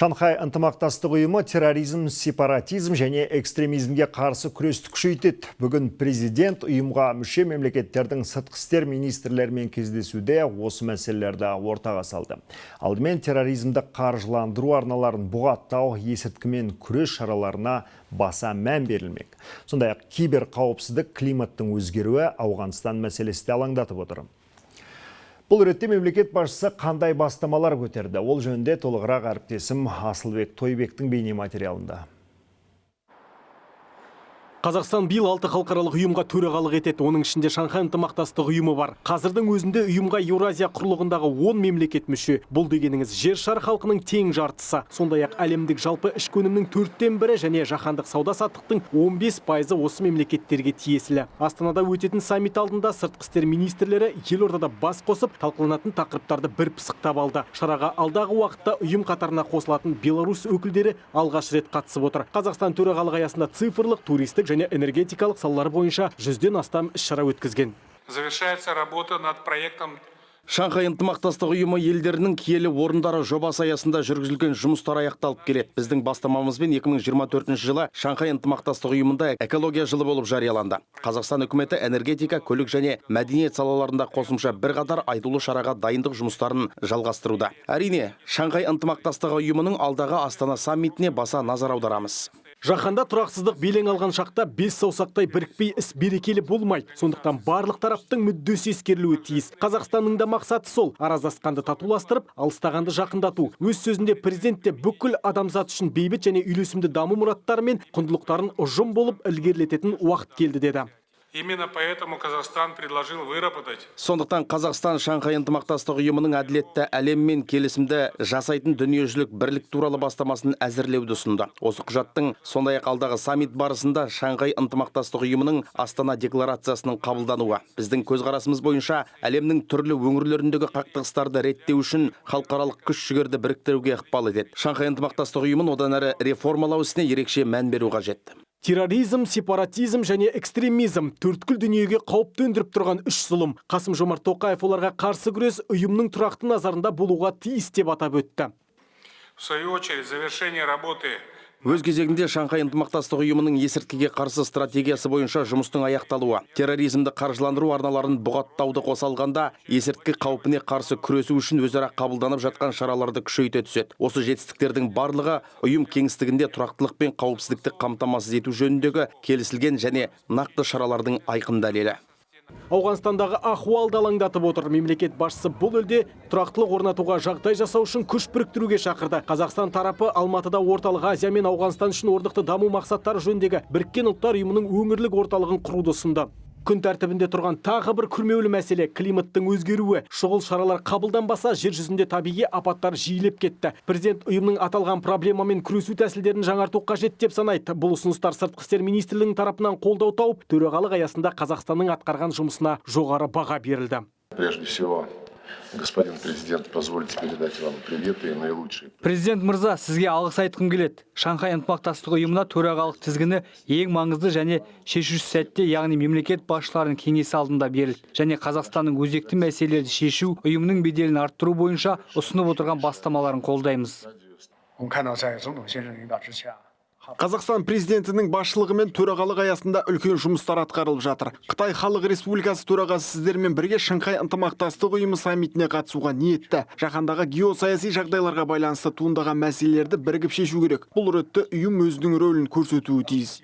Шанхай ынтымақтастық ұйымы терроризм, сепаратизм және экстремизмге қарсы күресті күшейтеді. Бүгін президент ұйымға мүше мемлекеттердің сыртқы істер министрлерімен кездесуде осы мәселелерді ортаға салды. Алдымен терроризмді қаржыландыру арналарын бұғаттау, есірткімен күрес шараларына баса мән берілмек. Сондай-ақ кибер қауіпсіздік, климаттың өзгеруі Ауғанстан мәселесі де алаңдатып отыр. Бұл ретте мемлекет басшысы қандай бастамалар көтерді? Ол жөнінде толығырақ әріптесім Асылбек Тойбектің бейне материалында. Қазақстан биыл 6 халықаралық ұйымға төрағалық етеді. Оның ішінде Шанхай ынтымақтастық ұйымы бар. Қазірдің өзінде ұйымға Еуразия құрлығындағы 10 мемлекет мүше. Бұл дегеніңіз жер шары халқының тең жартысы. Сондай-ақ әлемдік жалпы ішкі өнімнің 1/4 және жаһандық сауда-саттықтың 15% осы мемлекеттерге тиесілі. Астанада өтетін саммит алдында сыртқы істер министрлері елордада бас қосып, талқыланатын тақырыптарды бір пысықтап алды. Шараға алдағы уақытта ұйым қатарына қосылатын Беларусь өкілдері алғаш рет қатысып отыр. Қазақстан төрағалық аясында цифрлық, туристік және энергетикалық салалар бойынша 100-ден астам іс-шара өткізген. Завершается работа над проектом. Шанхай ынтымақтастық ұйымы елдерінің киелі орындары жобасы аясында жүргізілген жұмыстар аяқталып келеді. Біздің бастамамызбен 2024 жылы Шанхай ынтымақтастық ұйымында экология жылы болып жарияланды. Қазақстан үкіметі энергетика, көлік және мәдениет салаларында қосымша бірқатар айтулы шараға дайындық жұмыстарын жалғастыруда. Әрине, Шанхай ынтымақтастығы ұйымының алдағы Астана саммитіне баса назар аударамыз. Жаһанда тұрақсыздық белең алған шақта 5 саусақтай бірікпей іс берекелі болмайды. Сондықтан барлық тараптың мүддесі ескерілуі тиіс. Қазақстанның да мақсаты сол: араздасқанды татуластырып, алыстағанды жақындату. Өз сөзінде президент те бүкіл адамзат үшін бейбіт және үйлесімді даму мұраттары мен құндылықтарын ұжым болып ілгерілететін уақыт келді деді. Именно поэтому Казахстан предложил выработать. Сондықтан Қазақстан Шанхай ынтымақтастық ұйымының әділетті әлеммен келісімді жасайтын дүниежүзілік бірлік туралы бастамасын әзірлеуді ұсынды. Осы құжаттың сондай-ақ алдағы саммит барысында Шанхай ынтымақтастық ұйымының Астана декларациясының қабылдануы біздің көзқарасымыз бойынша әлемнің түрлі өңірлеріндегі қақтығыстарды реттеу үшін халықаралық күш-жігерді біріктіруге ықпал етеді. Шанхай ынтымақтастық ұйымын одан әрі реформалау ісіне ерекше мән беру қажет. Терроризм, сепаратизм және экстремизм төрткүл дүниеге қауіп төндіріп тұрған үш зұлым. Қасым-Жомарт Тоқаев оларға қарсы күрес ұйымның тұрақты назарында болуға тиіс деп атап өтті. В свою очередь, завершение работы. Өз кезегінде Шанхай ынтымақтастық ұйымының есірткіге қарсы стратегиясы бойынша жұмыстың аяқталуы, терроризмді қаржыландыру арналарын бұғаттауды қоса алғанда, есірткі қаупіне қарсы күресу үшін өзара қабылданып жатқан шараларды күшейте түседі. Осы жетістіктердің барлығы ұйым кеңістігінде тұрақтылық пен қауіпсіздікті қамтамасыз ету жөніндегі келісілген және нақты шаралардың айқын дәлелі. Ауғанстандағы ахуалды алаңдатып отыр. Мемлекет басшысы бұл елде тұрақтылық орнатуға жағдай жасау үшін күш біріктіруге шақырды. Қазақстан тарапы Алматыда орталық Азия мен Ауғанстан үшін орнықты даму мақсаттары жөніндегі Біріккен Ұлттар ұйымының өңірлік орталығын құруды ұсынды. Күн тәртібінде тұрған тағы бір күрмеулі мәселе климаттың өзгеруі. Шұғыл шаралар қабылданбаса, жер жүзінде табиғи апаттар жиілеп кетті. Президент ұйымның аталған проблемамен күресу тәсілдерін жаңарту қажет деп санайды. Бұл ұсыныстар сыртқы істер министрлігінің тарапынан қолдау тауып, төрағалық аясында Қазақстанның атқарған жұмысына жоғары баға берілді. Прежде всего, господин президент, позвольте передать вам привет и наилучшие. Президент мырза, сізге алғыс айтқым келеді. Шанхай ынтымақтастық ұйымына төрағалық тізгіні ең маңызды және шешуші сәтте, яғни мемлекет басшыларының кеңесі алдында берілді. Және Қазақстанның өзекті мәселелерді шешу, ұйымның беделін арттыру бойынша ұсынып отырған бастамаларын қолдаймыз. Қазақстан президентінің басшылығымен төрағалық аясында үлкен жұмыстар атқарылып жатыр. Қытай Халық Республикасы төрағасы сіздермен бірге Шанхай ынтымақтастық ұйымы саммитіне қатысуға ниетті. Жаһандағы геосаяси жағдайларға байланысты туындаған мәселелерді бірігіп шешу керек. Бұл ретте ұйым өзінің рөлін көрсетуі тиіс.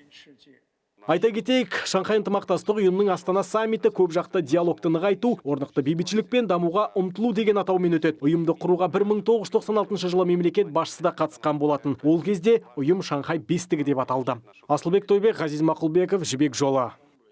Айта кетейік, Шанхай ынтымақтастық ұйымның Астана саммиті көп жақты диалогты нығайту, орнықты бейбітшілік пен дамуға ұмтылу деген атаумен өтеді. Ұйымды құруға 1996 жылы мемлекет басшысы да қатысқан болатын. Ол кезде ұйым Шанхай бестігі деп аталды. Асылбек Тойбек, Ғазиз Мақұлбеков, Жібек жолы.